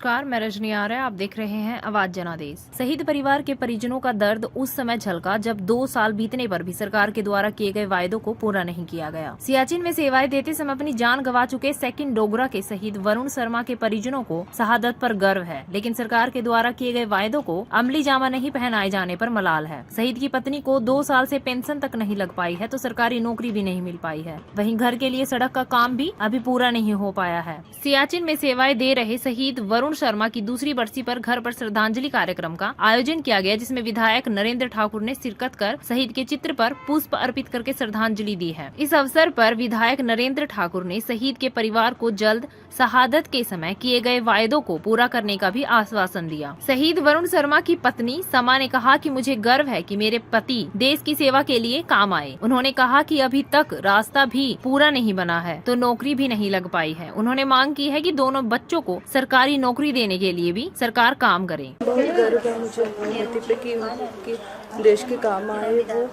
नमस्कार, मैं रजनी आर्य। आप देख रहे हैं आवाज जनादेश। शहीद परिवार के परिजनों का दर्द उस समय झलका जब 2 साल बीतने पर भी सरकार के द्वारा किए गए वायदों को पूरा नहीं किया गया। सियाचिन में सेवाएं देते समय अपनी जान गंवा चुके सेकंड डोगरा के शहीद वरुण शर्मा के परिजनों को शहादत पर गर्व है, लेकिन सरकार के द्वारा किए गए वायदों को अमली जामा नहीं पहनाए जाने पर मलाल है। शहीद की पत्नी को 2 साल से पेंशन तक नहीं लग पाई है तो सरकारी नौकरी भी नहीं मिल पाई है। वहीं घर के लिए सड़क का काम भी अभी पूरा नहीं हो पाया है। सियाचिन में सेवाएं दे रहे शहीद वरुण शर्मा की दूसरी बरसी पर घर पर श्रद्धांजलि कार्यक्रम का आयोजन किया गया, जिसमें विधायक नरेंद्र ठाकुर ने शिरकत कर शहीद के चित्र पर पुष्प अर्पित करके श्रद्धांजलि दी है। इस अवसर पर विधायक नरेंद्र ठाकुर ने शहीद के परिवार को जल्द शहादत के समय किए गए वायदों को पूरा करने का भी आश्वासन दिया। शहीद वरुण शर्मा की पत्नी समा ने कहा कि मुझे गर्व है कि मेरे पति देश की सेवा के लिए काम आए। उन्होंने कहा कि अभी तक रास्ता भी पूरा नहीं बना है तो नौकरी भी नहीं लग पाई है। उन्होंने मांग की है कि दोनों बच्चों को सरकारी नौकरी देने के लिए भी सरकार काम करे। बहुत गर्व है मुझे पति पे कि देश के काम आए वो।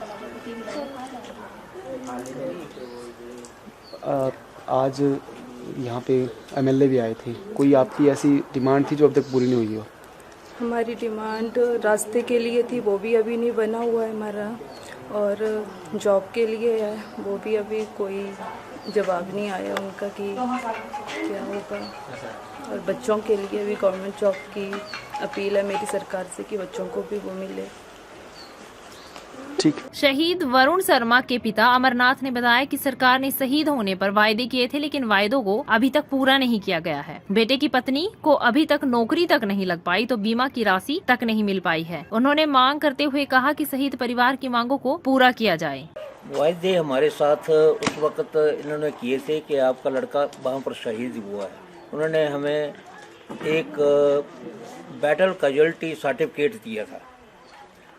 आज यहाँ पे एमएलए भी आए थे। कोई आपकी ऐसी डिमांड थी जो अब तक पूरी नहीं हुई हो? हमारी डिमांड रास्ते के लिए थी, वो भी अभी नहीं बना हुआ है हमारा, और जॉब के लिए है, वो भी अभी कोई जवाब नहीं आया उनका कि क्या होगा। और बच्चों के लिए भी गवर्नमेंट जॉब की अपील है मेरी सरकार से कि बच्चों को भी वो मिले। ठीक। शहीद वरुण शर्मा के पिता अमरनाथ ने बताया कि सरकार ने शहीद होने पर वायदे किए थे, लेकिन वायदों को अभी तक पूरा नहीं किया गया है। बेटे की पत्नी को अभी तक नौकरी तक नहीं लग पाई तो बीमा की राशि तक नहीं मिल पाई है। उन्होंने मांग करते हुए कहा कि शहीद परिवार की मांगों को पूरा किया जाए। वायदे हमारे साथ उस वक्त इन्होंने किए थे कि आपका लड़का वहाँ पर शहीद हुआ है। उन्होंने हमें एक बैटल कैजुअल्टी सर्टिफिकेट दिया था।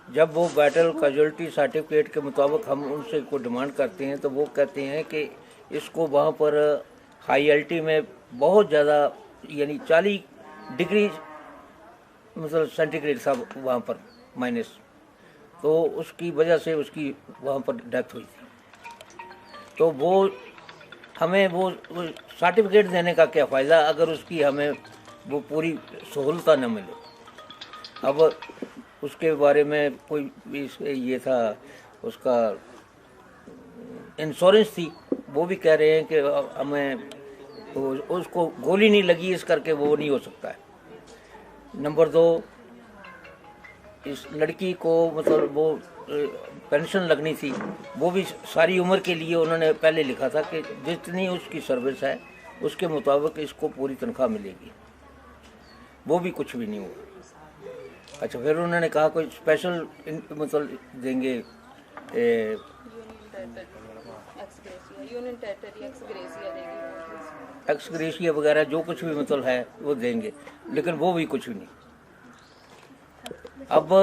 जब वो बैटल कैजुअल्टी सर्टिफिकेट के मुताबिक हम उनसे कोई डिमांड करते हैं तो वो कहते हैं कि इसको वहाँ पर हाई एल्टी में बहुत ज़्यादा यानी 40 डिग्री मतलब सेंटीग्रेड था वहाँ पर माइनस, तो उसकी वजह से उसकी वहाँ पर डेथ हुई थी। तो वो हमें वो सर्टिफिकेट देने का क्या फ़ायदा अगर उसकी हमें वो पूरी सहूलत न मिले। अब उसके बारे में कोई भी ये था, उसका इंश्योरेंस थी, वो भी कह रहे हैं कि हमें उसको गोली नहीं लगी इस करके वो नहीं हो सकता है। नंबर 2, इस लड़की को मतलब वो पेंशन लगनी थी, वो भी सारी उम्र के लिए उन्होंने पहले लिखा था कि जितनी उसकी सर्विस है उसके मुताबिक इसको पूरी तनख्वाह मिलेगी, वो भी कुछ भी नहीं हुआ। अच्छा, फिर उन्होंने कहा कोई स्पेशल मतलब देंगे एक्सग्रेशिया वगैरह जो कुछ भी मतलब है वो देंगे, लेकिन वो भी कुछ भी नहीं। अब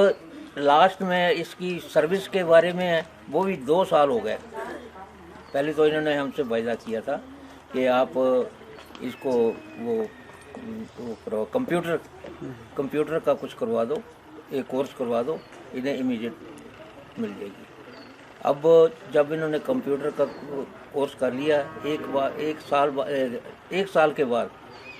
लास्ट में इसकी सर्विस के बारे में है, वो भी 2 साल हो गए। पहले तो इन्होंने हमसे वायदा किया था कि आप इसको वो कंप्यूटर का कुछ करवा दो, एक कोर्स करवा दो, इन्हें इमीडिएट मिल जाएगी। अब जब इन्होंने कंप्यूटर का कोर्स कर लिया, एक साल के बाद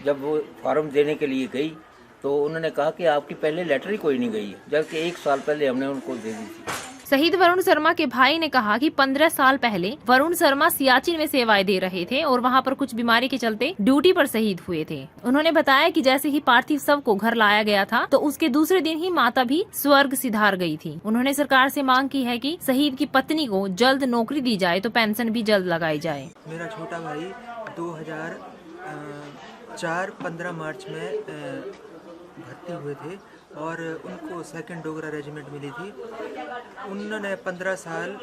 जब वो फॉर्म देने के लिए गई तो उन्होंने कहा कि आपकी पहले लेटर ही कोई नहीं गई है, जबकि 1 साल पहले हमने उनको दे दी थी। शहीद वरुण शर्मा के भाई ने कहा कि 15 साल पहले वरुण शर्मा सियाचिन में सेवाएं दे रहे थे और वहां पर कुछ बीमारी के चलते ड्यूटी पर शहीद हुए थे। उन्होंने बताया कि जैसे ही पार्थिव शव को घर लाया गया था तो उसके दूसरे दिन ही माता भी स्वर्ग सिधार गई थी। उन्होंने सरकार से मांग की है कि शहीद की पत्नी को जल्द नौकरी दी जाए तो पेंशन भी जल्द लगाई जाए। मेरा छोटा भाई 2004 15 मार्च में भर्ती हुए थे और उनको सेकंड डोगरा रेजिमेंट मिली थी। उन्होंने 15 साल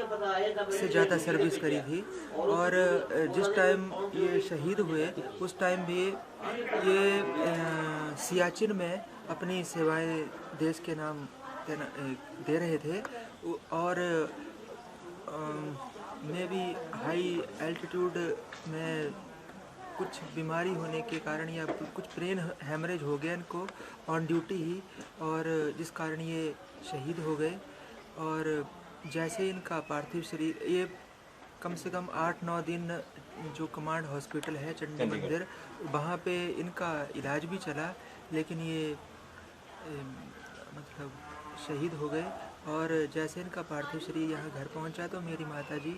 से ज़्यादा सर्विस करी थी और जिस टाइम ये शहीद हुए उस टाइम भी ये सियाचिन में अपनी सेवाएं देश के नाम दे रहे थे। और मैं भी हाई एल्टीट्यूड में कुछ बीमारी होने के कारण या कुछ ब्रेन हेमरेज हो गया इनको ऑन ड्यूटी ही, और जिस कारण ये शहीद हो गए। और जैसे इनका पार्थिव शरीर, ये कम से कम 8-9 दिन जो कमांड हॉस्पिटल है चंडी मंदिर, वहाँ पे इनका इलाज भी चला, लेकिन ये मतलब शहीद हो गए। और जैसे इनका पार्थिव शरीर यहाँ घर पहुँचा तो मेरी माता जी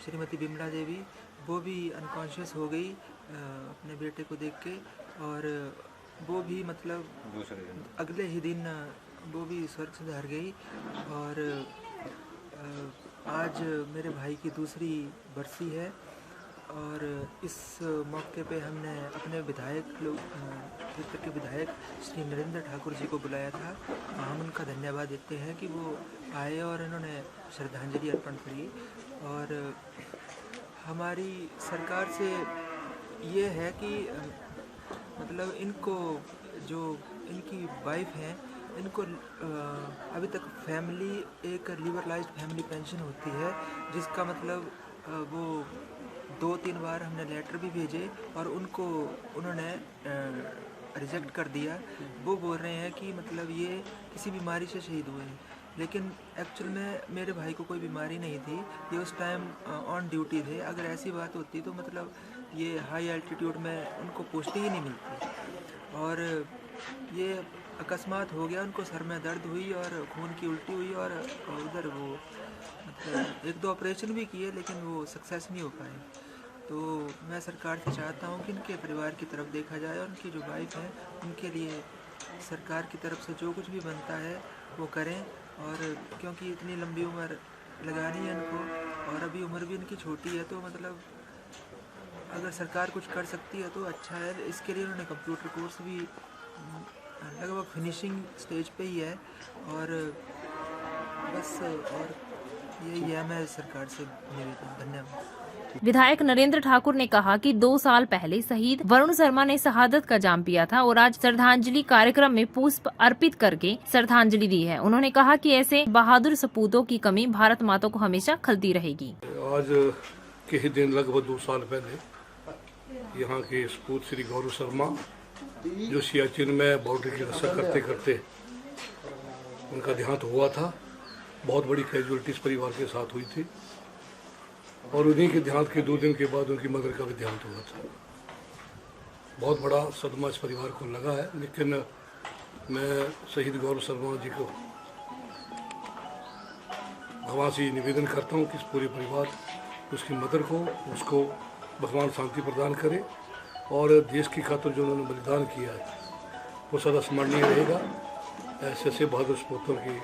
श्रीमती बिमला देवी वो भी अनकॉन्शियस हो गई अपने बेटे को देख के, और वो भी मतलब अगले ही दिन वो भी स्वर्ग सुधार गई। और आज मेरे भाई की दूसरी बरसी है, और इस मौके पे हमने अपने विधायक लोग क्षेत्र के विधायक श्री नरेंद्र ठाकुर जी को बुलाया था। हम उनका धन्यवाद देते हैं कि वो आए और इन्होंने श्रद्धांजलि अर्पण करी। और हमारी सरकार से ये है कि मतलब इनको जो इनकी वाइफ हैं इनको अभी तक फैमिली एक लिबरलाइज्ड फैमिली पेंशन होती है, जिसका मतलब वो 2-3 बार हमने लेटर भी भेजे और उनको उन्होंने रिजेक्ट कर दिया। वो बोल रहे हैं कि मतलब ये किसी बीमारी से शहीद हुए हैं, लेकिन एक्चुअल में मेरे भाई को कोई बीमारी नहीं थी, ये उस टाइम ऑन ड्यूटी थे। अगर ऐसी बात होती तो मतलब ये हाई एल्टीट्यूड में उनको पोस्टिंग ही नहीं मिलती। और ये अकस्मात हो गया, उनको सर में दर्द हुई और खून की उल्टी हुई, और उधर वो मतलब 1-2 ऑपरेशन भी किए लेकिन वो सक्सेस नहीं हो पाए। तो मैं सरकार से चाहता हूँ कि इनके परिवार की तरफ देखा जाए और उनकी जो वाइफ है उनके लिए सरकार की तरफ से जो कुछ भी बनता है वो करें। और क्योंकि इतनी लंबी उम्र लगानी है इनको, और अभी उम्र भी इनकी छोटी है, तो मतलब अगर सरकार कुछ कर सकती है तो अच्छा है। इसके लिए उन्होंने कंप्यूटर कोर्स भी लगभग फिनिशिंग स्टेज पे ही है, और बस और यही है मैं सरकार से निवेदन। धन्यवाद। विधायक नरेंद्र ठाकुर ने कहा कि 2 साल पहले शहीद वरुण शर्मा ने शहादत का जाम पिया था और आज श्रद्धांजलि कार्यक्रम में पुष्प अर्पित करके श्रद्धांजलि दी है। उन्होंने कहा कि ऐसे बहादुर सपूतों की कमी भारत माता को हमेशा खलती रहेगी। आज के ही दिन लगभग 2 साल पहले यहाँ के सपूत श्री गौरव शर्मा जो सियाचिन में बाउंड्री की रक्षा करते करते उनका देहांत हुआ था। बहुत बड़ी कैजुअलिटीज परिवार के साथ हुई थी, और उन्हीं के देहांत के 2 दिन के बाद उनकी मदर का भी देहांत हुआ था। बहुत बड़ा सदमा इस परिवार को लगा है, लेकिन मैं शहीद गौरव शर्मा जी को भगवान से निवेदन करता हूँ कि इस पूरे परिवार उसकी मदर को उसको भगवान शांति प्रदान करे, और देश की खातिर जो उन्होंने बलिदान किया है वो सदा स्मरणीय रहेगा। ऐसे बहादुर सपूतों की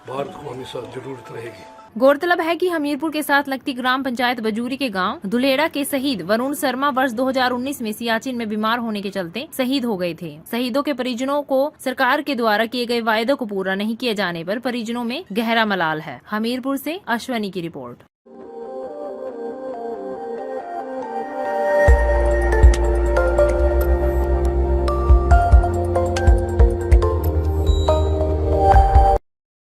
भारत को हमेशा जरूरत रहेगी। गौरतलब है कि हमीरपुर के साथ लगती ग्राम पंचायत बजूरी के गांव दुलेड़ा के शहीद वरुण शर्मा वर्ष 2019 में सियाचिन में बीमार होने के चलते शहीद हो गए थे। शहीदों के परिजनों को सरकार के द्वारा किए गए वायदों को पूरा नहीं किए जाने पर परिजनों में गहरा मलाल है। हमीरपुर से अश्वनी की रिपोर्ट।